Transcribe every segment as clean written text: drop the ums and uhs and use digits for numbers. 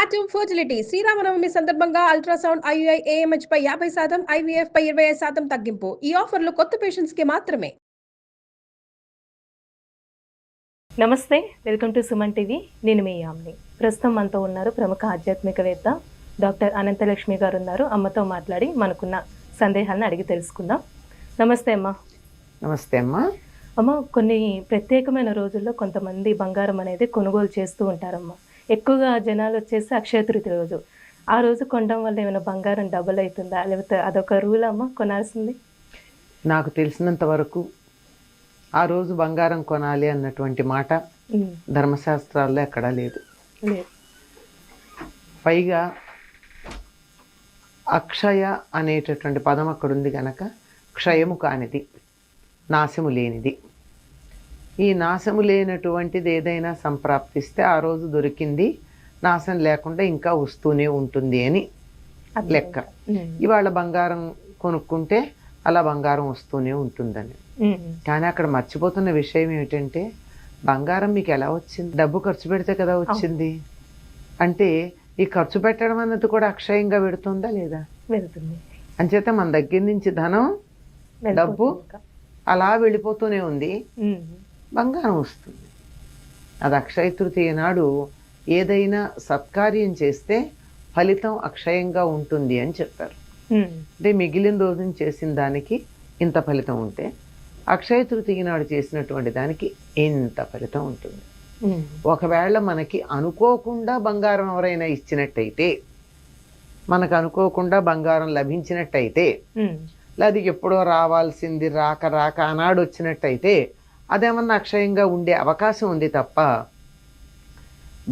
Atom fertility Sri Rama Navami సందర్భంగా ultrasound IUI AMH పై 50%, IVF పై 25% తగ్గింపు. ఈ ఆఫర్లు కొత్త పేషెంట్స్ కి మాత్రమే. నమస్తే, వెల్కమ్ టు సుమన్ టీవీ. నేను మీ యామ్ని. ప్రస్తుతం మనతో ఉన్నారు ప్రముఖ ఆధ్యాత్మికవేత్త డాక్టర్ అనంతలక్ష్మి గారు ఉన్నారు. అమ్మతో మాట్లాడి మనకున్న సందేహాలను అడిగి తెలుసుకుందాం. నమస్తే అమ్మ. నమస్తే అమ్మ. అమ్మ, కొన్ని ప్రత్యేకమైన రోజుల్లో కొంతమంది బంగారం అనేది కొనుగోలు చేస్తూ ఉంటారమ్మా. ఎక్కువగా జనాలు వచ్చేసి అక్షయ తృతీయ రోజు. ఆ రోజు కొనడం వల్ల ఏమైనా బంగారం డబుల్ అవుతుందా, లేకపోతే అదొక రూల్ అమ్మ కొనాల్సింది? నాకు తెలిసినంత వరకు ఆ రోజు బంగారం కొనాలి అన్నటువంటి మాట ధర్మశాస్త్రాల్లో ఎక్కడా లేదు. పైగా అక్షయ అనేటటువంటి పదం అక్కడ ఉంది కనుక క్షయము కానిది, నాశము లేనిది. ఈ నాశము లేనటువంటిది ఏదైనా సంప్రాప్తిస్తే ఆ రోజు దొరికింది, నాశం లేకుండా ఇంకా వస్తూనే ఉంటుంది అని లెక్క. ఇవాళ బంగారం కొనుక్కుంటే అలా బంగారం వస్తూనే ఉంటుందని. కానీ అక్కడ మర్చిపోతున్న విషయం ఏమిటంటే, బంగారం మీకు ఎలా వచ్చింది? డబ్బు ఖర్చు పెడితే కదా వచ్చింది. అంటే ఈ ఖర్చు పెట్టడం అన్నది కూడా అక్షయంగా పెడుతుందా లేదా? వెళ్తుంది. అంచేత మన దగ్గర నుంచి ధనం, డబ్బు అలా వెళ్ళిపోతూనే ఉంది, బంగారం వస్తుంది. అది అక్షయ తృతీయ నాడు ఏదైనా సత్కార్యం చేస్తే ఫలితం అక్షయంగా ఉంటుంది అని చెప్పారు. అంటే మిగిలిన రోజున చేసిన దానికి ఇంత ఫలితం ఉంటే, అక్షయ తృతీయ నాడు చేసినటువంటి దానికి ఇంత ఫలితం ఉంటుంది. ఒకవేళ మనకి అనుకోకుండా బంగారం ఎవరైనా ఇచ్చినట్టయితే, మనకు అనుకోకుండా బంగారం లభించినట్టయితే, అది ఎప్పుడో రావాల్సింది రాక ఆనాడు వచ్చినట్టయితే అదేమన్నా అక్షయంగా ఉండే అవకాశం ఉంది తప్ప,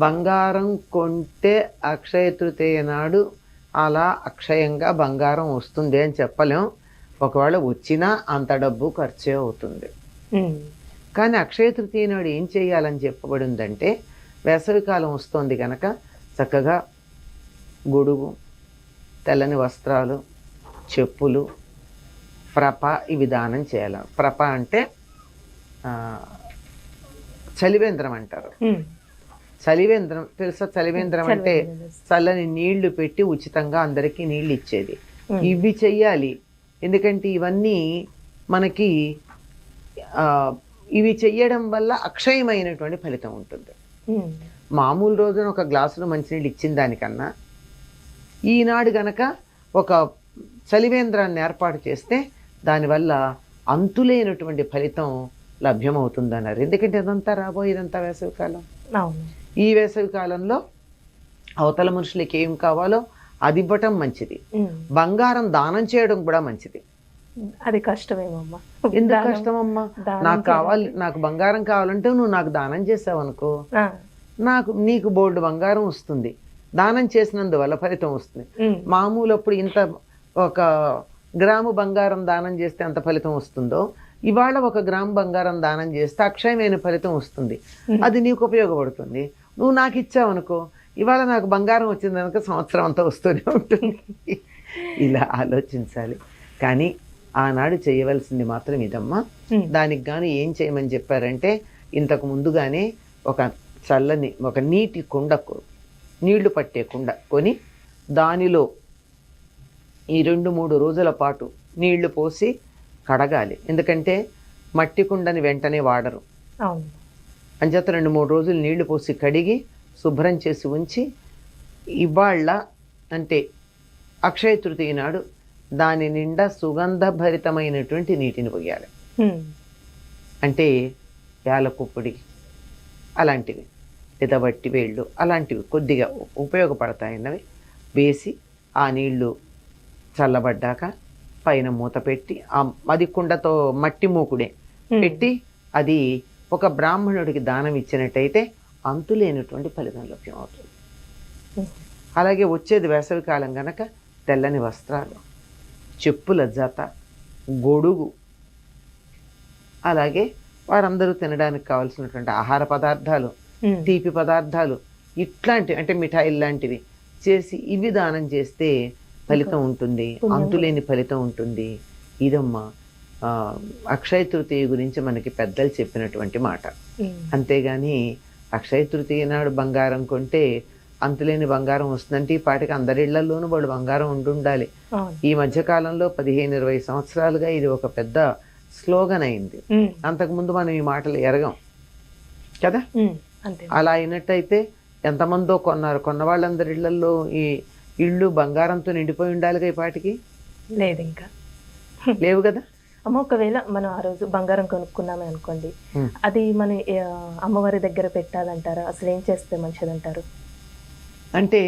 బంగారం కొంటే అక్షయ తృతీయ నాడు అలా అక్షయంగా బంగారం వస్తుంది అని చెప్పలేం. ఒకవేళ వచ్చినా అంత డబ్బు ఖర్చే అవుతుంది. కానీ అక్షయ తృతీయ నాడు ఏం చేయాలని చెప్పబడిందంటే, వేసవికాలం వస్తుంది కనుక చక్కగా గొడుగు, తెల్లని వస్త్రాలు, చెప్పులు, ప్రప ఇవి దానం చేయాలి. ప్రప అంటే చలివేంద్రం అంటారు. చలివేంద్రం తెలుసా? చలివేంద్రం అంటే చల్లని నీళ్లు పెట్టి ఉచితంగా అందరికీ నీళ్ళు ఇచ్చేది. ఇవి చెయ్యాలి. ఎందుకంటే ఇవన్నీ మనకి ఇవి చెయ్యడం వల్ల అక్షయమైనటువంటి ఫలితం ఉంటుంది. మామూలు రోజున ఒక గ్లాసులో మంచినీళ్ళు ఇచ్చిన దానికన్నా ఈనాడు గనక ఒక చలివేంద్రాన్ని ఏర్పాటు చేస్తే దానివల్ల అంతులేనటువంటి ఫలితం లభ్యమవుతుందన్నారు. ఎందుకంటే ఇదంతా రాబోయేదంతా వేసవికాలం. ఈ వేసవి కాలంలో అవతల మనుషులకి ఏం కావాలో అది ఇవ్వటం మంచిది. బంగారం దానం చేయడం కూడా మంచిది. అది కష్టమేమమ్మా. ఎందుకు కష్టమమ్మా? నాకు కావాలి, నాకు బంగారం కావాలంటే నువ్వు నాకు దానం చేసావు అనుకో, నీకు బోల్డ్ బంగారం వస్తుంది. దానం చేసినందువల్ల ఫలితం వస్తుంది. మామూలు అప్పుడు ఇంత ఒక గ్రాము బంగారం దానం చేస్తే ఎంత ఫలితం వస్తుందో, ఇవాళ 1 గ్రాము బంగారం దానం చేస్తే అక్షయమైన ఫలితం వస్తుంది. అది నీకు ఉపయోగపడుతుంది. నువ్వు నాకు ఇచ్చావు అనుకో, ఇవాళ నాకు బంగారం వచ్చింది కనుక సంవత్సరం అంతా వస్తూనే ఉంటుంది. ఇలా ఆలోచించాలి. కానీ ఆనాడు చేయవలసింది మాత్రం ఇదమ్మా. దానికి గాను ఏం చేయమని చెప్పారంటే, ఇంతకు ముందుగానే ఒక చల్లని ఒక నీటి కుండ, నీళ్లు పట్టే కుండ కొని దానిలో ఈ 2-3 రోజుల పాటు నీళ్లు పోసి కడగాలి. ఎందుకంటే మట్టి కుండని వెంటనే వాడరు. అంచేత 2-3 రోజులు నీళ్లు పోసి కడిగి శుభ్రం చేసి ఉంచి, ఇవాళ అంటే అక్షయ తృతీయ నాడు దాని నిండా సుగంధభరితమైనటువంటి నీటిని పోయాలి. అంటే యాలకు పొడి అలాంటివి, లేదా వట్టి వేళ్ళు అలాంటివి కొద్దిగా ఉపయోగపడతాయన్నవి వేసి ఆ నీళ్లు చల్లబడ్డాక పైన మూత పెట్టి, అది కుండతో మట్టి మూకుడే పెట్టి అది ఒక బ్రాహ్మణుడికి దానం ఇచ్చినట్టయితే అంతులేనటువంటి ఫలితం లభ్యం అవుతుంది. అలాగే వచ్చేది వేసవికాలం గనక తెల్లని వస్త్రాలు, చెప్పుల జత, గొడుగు, అలాగే వారందరూ తినడానికి కావాల్సినటువంటి ఆహార పదార్థాలు, తీపి పదార్థాలు, ఇట్లాంటివి అంటే మిఠాయిలు లాంటివి చేసి ఇవి దానం చేస్తే ఫలితం ఉంటుంది, అంతులేని ఫలితం ఉంటుంది. ఇదమ్మా అక్షయ తృతీయ గురించి మనకి పెద్దలు చెప్పినటువంటి మాట. అంతేగాని అక్షయ తృతీయ నాడు బంగారం కొంటే అంతులేని బంగారం వస్తుందంటే ఈ పాటికి అందరి ఇళ్లలోనూ వాళ్ళు బంగారం ఉండాలి. ఈ మధ్య కాలంలో 15-20 సంవత్సరాలుగా ఇది ఒక పెద్ద స్లోగన్ అయింది. అంతకుముందు మనం ఈ మాటలు ఎరగం కదా. అలా అయినట్టయితే ఎంతమందో కొన్న వాళ్ళందరి ఇళ్లలో ఈ ఇళ్ళు బంగారంతో నిండిపోయి ఉండాలిగా ఈ పాటికి. లేదు, ఇంకా లేవు కదా. అమ్మ, ఒకవేళ మనం ఆ రోజు బంగారం కొనుక్కున్నామే అనుకోండి, అది మన అమ్మవారి దగ్గర పెట్టాలంటారా? అసలు ఏం చేస్తే మంచిదంటారు? అంటే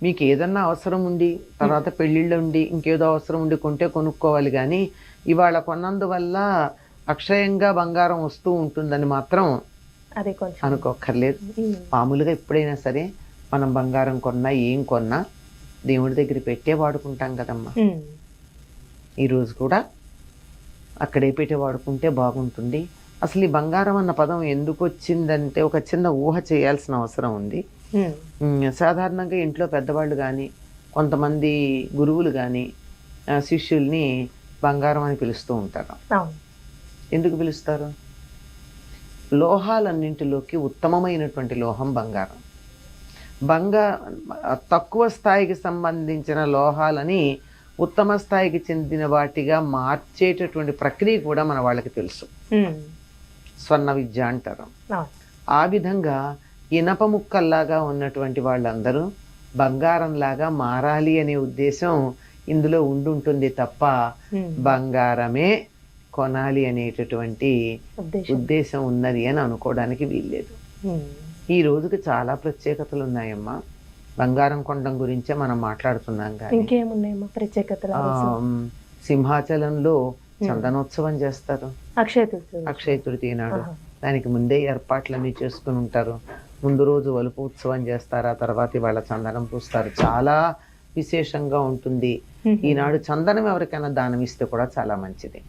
మీకు ఏదన్నా అవసరం ఉండి తర్వాత పెళ్ళిళ్ళు ఉండి ఇంకేదో అవసరం ఉండి కొంటే కొనుక్కోవాలి, కానీ ఇవాళ కొన్నందువల్ల అక్షయంగా బంగారం వస్తూ ఉంటుందని మాత్రం అదే కొంచెం అనుకోక్కర్లేదు. మామూలుగా ఎప్పుడైనా సరే మనం బంగారం కొన్నా ఏం కొన్నా దేవుడి దగ్గర పెట్టే వాడుకుంటాం కదమ్మా. ఈరోజు కూడా అక్కడే పెట్టి వాడుకుంటే బాగుంటుంది. అసలు ఈ బంగారం అన్న పదం ఎందుకు వచ్చిందంటే ఒక చిన్న ఊహ చేయాల్సిన అవసరం ఉంది. సాధారణంగా ఇంట్లో పెద్దవాళ్ళు కానీ కొంతమంది గురువులు కానీ శిష్యుల్ని బంగారం అని పిలుస్తూ ఉంటారు. ఎందుకు పిలుస్తారు? లోహాలన్నింటిలోకి ఉత్తమమైనటువంటి లోహం బంగారం. తక్కువ స్థాయికి సంబంధించిన లోహాలని ఉత్తమ స్థాయికి చెందిన వాటిగా మార్చేటటువంటి ప్రక్రియ కూడా మన వాళ్ళకి తెలుసు. స్వర్ణ విద్య అంటారు. ఆ విధంగా ఇనప ముక్కల్లాగా ఉన్నటువంటి వాళ్ళందరూ బంగారంలాగా మారాలి అనే ఉద్దేశం ఇందులో ఉండుంటుంది తప్ప బంగారమే కొనాలి అనేటటువంటి ఉద్దేశం ఉన్నది అని అనుకోవడానికి వీల్లేదు. ఈ రోజుకి చాలా ప్రత్యేకతలు ఉన్నాయమ్మా. బంగారం కొనడం గురించే మనం మాట్లాడుతున్నాం. ఇంకేమున్నాయమ్మా ప్రత్యేకతలు? సింహాచలంలో చందనోత్సవం చేస్తారు అక్షయ తృతీయ నాడు. దానికి ముందే ఏర్పాట్లన్నీ చేసుకుని ఉంటారు. ముందు రోజు వలుపు ఉత్సవం చేస్తారు, ఆ తర్వాత ఇవాళ చందనం పూస్తారు. చాలా విశేషంగా ఉంటుంది. ఈనాడు చందనం ఎవరికైనా దానం ఇస్తే కూడా చాలా మంచిది.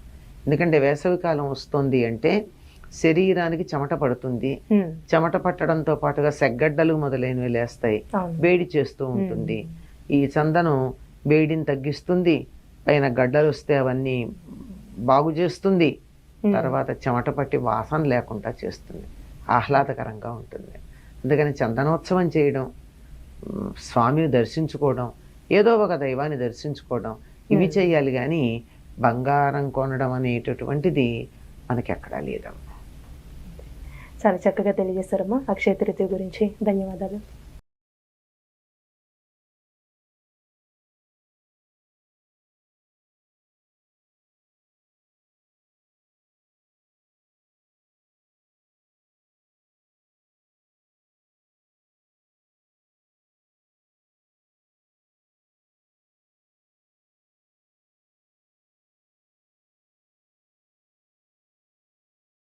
ఎందుకంటే వేసవికాలం వస్తుంది అంటే శరీరానికి చెమట పడుతుంది. చెమట పట్టడంతో పాటుగా సెగ్గడ్డలు మొదలైనవి లేస్తాయి, వేడి చేస్తూ ఉంటుంది. ఈ చందనం వేడిని తగ్గిస్తుంది, పైన గడ్డలు వస్తే అవన్నీ బాగు చేస్తుంది, తర్వాత చెమట పట్టి వాసన లేకుండా చేస్తుంది, ఆహ్లాదకరంగా ఉంటుంది. అందుకని చందనోత్సవం చేయడం, స్వామిని దర్శించుకోవడం, ఏదో ఒక దైవాన్ని దర్శించుకోవడం, ఇవి చేయాలి. కానీ బంగారం కొనడం అనేటటువంటిది మనకి ఎక్కడా లేదమ్మా. చాలా చక్కగా తెలియజేస్తారమ్మా అక్షయ తృతీయ గురించి. ధన్యవాదాలు.